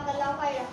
जज़ाकल्लाहु Khaira.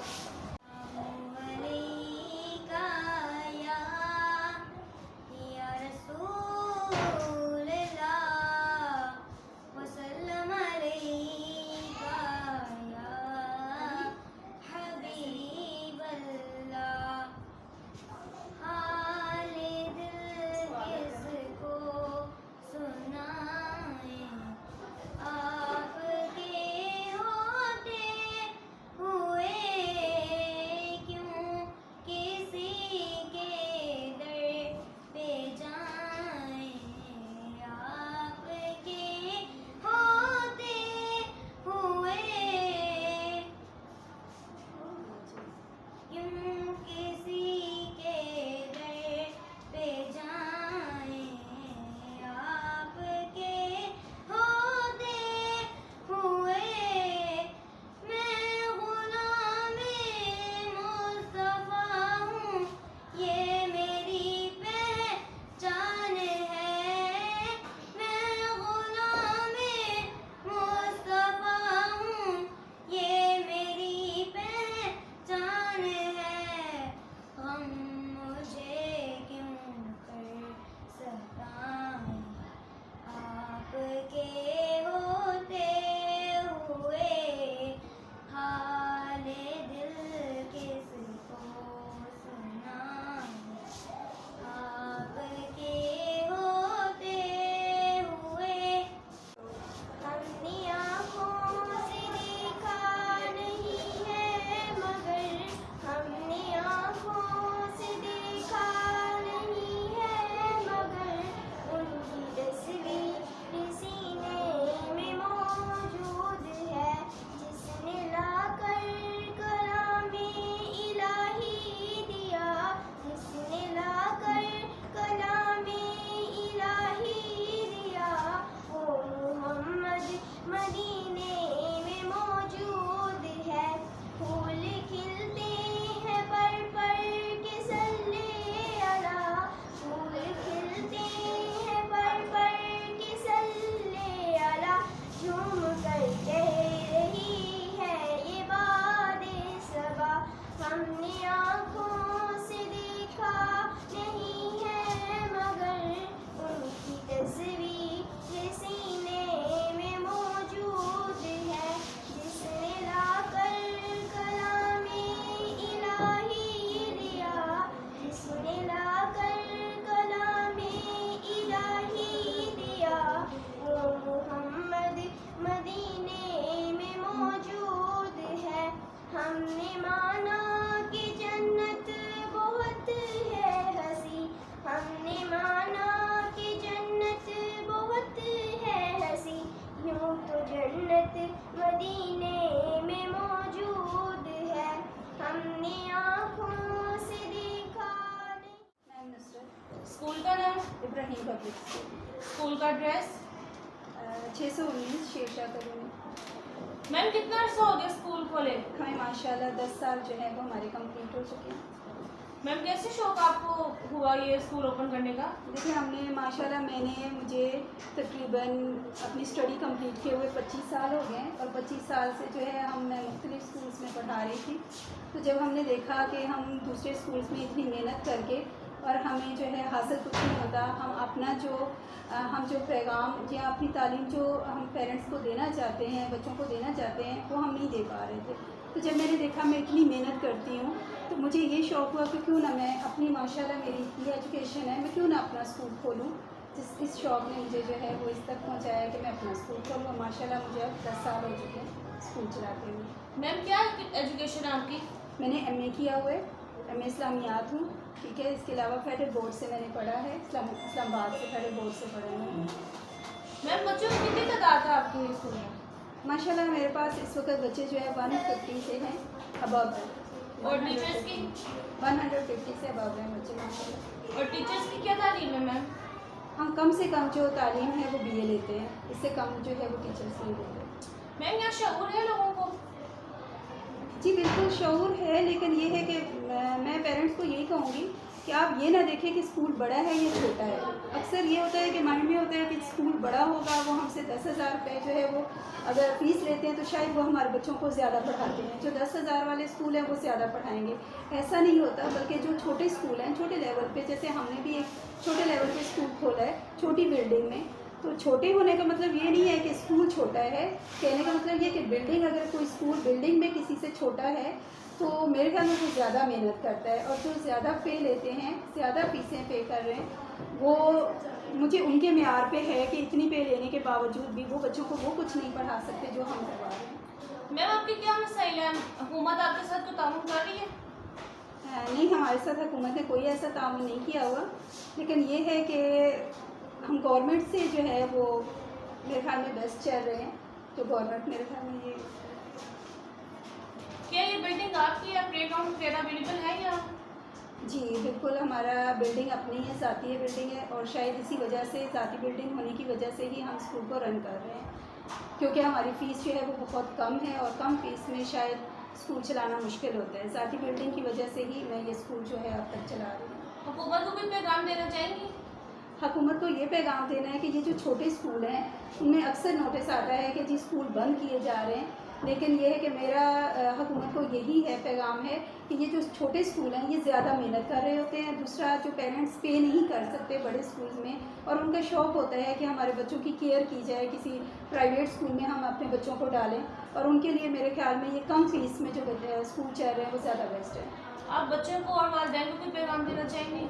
School का नाम Ibrahim public school. School का एड्रेस 619 शेरशाह कॉलोनी। मैम कितना अर्सा हो गया स्कूल खोले? हमें माशाल्लाह 10 साल जो है वो हमारे कंप्लीट हो चुके हैं। मैम कैसे शौक आपको हुआ ये स्कूल ओपन करने का? देखिए हमने माशाल्लाह मुझे तकरीबन अपनी स्टडी कंप्लीट किए हुए 25 साल हो गए और 25 साल से जो है मैं मुख्तलिफ स्कूल्स में पढ़ा रही थी। तो जब हमने देखा कि हम दूसरे स्कूल्स में इतनी मेहनत करके और हमें जो है हासिल कुछ नहीं होता, हम अपना हम जो पैगाम या अपनी तालीम जो हम पेरेंट्स को देना चाहते हैं, बच्चों को देना चाहते हैं, वो हम नहीं दे पा रहे थे। तो जब मैंने देखा मैं इतनी मेहनत करती हूँ तो मुझे ये शौक़ हुआ कि क्यों ना मैं अपनी माशाल्लाह मेरी इतनी एजुकेशन है, मैं क्यों ना अपना स्कूल खोलूँ। इस शौक़ ने मुझे जो है वो इस तक पहुँचाया कि मैं अपना स्कूल खोलूँ और माशाल्लाह मुझे अब 10 साल हो चुके हैं स्कूल चलाते हुए। मैम क्या एजुकेशन है आपकी? मैंने MA किया हुआ है, MA इस्लामियात हूँ, ठीक है। इसके अलावा फेडरल बोर्ड से मैंने पढ़ा है, इस्लामाबाद से फेडरल बोर्ड से पढ़ा है। मैम बच्चों की कितनी तादाद है आपके स्कूल में? माशाल्लाह मेरे पास इस वक्त बच्चे जो है 150 से हैं अबव है। और टीचर्स की? 150 से अबव हैं बच्चे माशाल्लाह। और टीचर्स की क्या तालीम है मैम? हम कम से कम जो तालीम है वो BA लेते हैं, इससे कम जो है वो टीचर्स नहीं लेते। मैम यहाँ शऊर है लोगों को? जी बिल्कुल शऊर है, लेकिन ये है कि मैं पेरेंट्स को यही कहूँगी कि आप ये ना देखें कि स्कूल बड़ा है या छोटा है। अक्सर ये होता है कि माइंड में होता है कि स्कूल बड़ा होगा वो हमसे 10,000 रुपये जो है वो अगर फ़ीस लेते हैं तो शायद वो हमारे बच्चों को ज़्यादा पढ़ाते हैं। जो 10,000 वाले स्कूल हैं वो ज़्यादा पढ़ाएंगे, ऐसा नहीं होता। बल्कि जो छोटे स्कूल हैं, छोटे लेवल पे, जैसे हमने भी एक छोटे लेवल पे स्कूल खोला है छोटी बिल्डिंग में, तो छोटे होने का मतलब ये नहीं है कि स्कूल छोटा है। कहने का मतलब ये कि बिल्डिंग, अगर कोई स्कूल बिल्डिंग में किसी से छोटा है तो मेरे ख्याल में वो ज़्यादा मेहनत करता है, और जो ज़्यादा पे लेते हैं, ज़्यादा फ़ीसें पे कर रहे हैं, वो मुझे उनके मेयार पे है कि इतनी पे लेने के बावजूद भी वो बच्चों को वो कुछ नहीं पढ़ा सकते जो हम करवा रहे हैं। मैम आपकी क्या मसाइल है? हुकूमत आपके साथ कोई ताउन कर रही है? नहीं, हमारे साथ हुकूमत ने कोई ऐसा ताउन नहीं किया हुआ, लेकिन ये है कि हम गवर्नमेंट से जो है वो मेरे ख्याल में बेस्ट चल रहे हैं। तो गवर्नमेंट मेरे ख्याल में ये क्या ये बिल्डिंग आपकी है? प्ले ग्राउंड वगैरह अवेलेबल है या? जी बिल्कुल, हमारा बिल्डिंग अपनी है, ज़ाती बिल्डिंग है, और शायद इसी वजह से, ज़ाती बिल्डिंग होने की वजह से ही हम स्कूल को रन कर रहे हैं, क्योंकि हमारी फ़ीस जो है वो बहुत कम है, और कम फ़ीस में शायद स्कूल चलाना मुश्किल होता है। ज़ाती बिल्डिंग की वजह से ही मैं ये स्कूल जो है अब तक चला रही हूँ। हुकूमत को भी पैगाम देना चाहेंगी? हुकूमत को ये पैगाम देना है कि ये जो छोटे स्कूल हैं उनमें अक्सर नोटिस आता है कि जी स्कूल बंद किए जा रहे हैं, लेकिन ये है कि मेरा हुकूमत को यही है, पैगाम है कि ये जो छोटे स्कूल हैं ये ज़्यादा मेहनत कर रहे होते हैं। दूसरा, जो पेरेंट्स पे नहीं कर सकते बड़े स्कूल में, और उनका शौक़ होता है कि हमारे बच्चों की केयर की जाए, किसी प्राइवेट स्कूल में हम अपने बच्चों को डालें, और उनके लिए मेरे ख्याल में ये कम फ़ीस में जो स्कूल चल रहे हैं वो ज़्यादा बेस्ट है। आप बच्चों को और वालिदैन को कोई पैगाम देना चाहेंगी?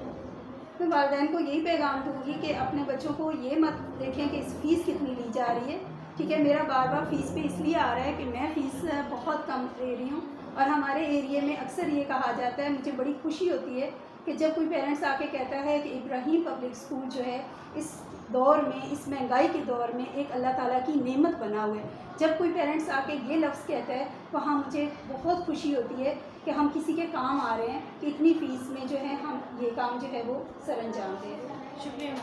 मैं वालिदैन को यही पैगाम दूँगी कि अपने बच्चों को ये मत देखें कि इस फ़ीस कितनी ली जा रही है। ठीक है, मेरा बार बार फ़ीस पे इसलिए आ रहा है कि मैं फ़ीस बहुत कम दे रही हूँ, और हमारे एरिया में अक्सर ये कहा जाता है, मुझे बड़ी खुशी होती है कि जब कोई पेरेंट्स आके कहता है कि इब्राहिम पब्लिक स्कूल जो है इस दौर में, इस महंगाई के दौर में एक अल्लाह ताला की नेमत बना हुआ है। जब कोई पेरेंट्स आके ये लफ्ज़ कहता है, वहाँ मुझे बहुत खुशी होती है कि हम किसी के काम आ रहे हैं, कि इतनी फ़ीस में जो है हम ये काम जो है वो सरअंजाम दे रहे हैं। शुक्रिया।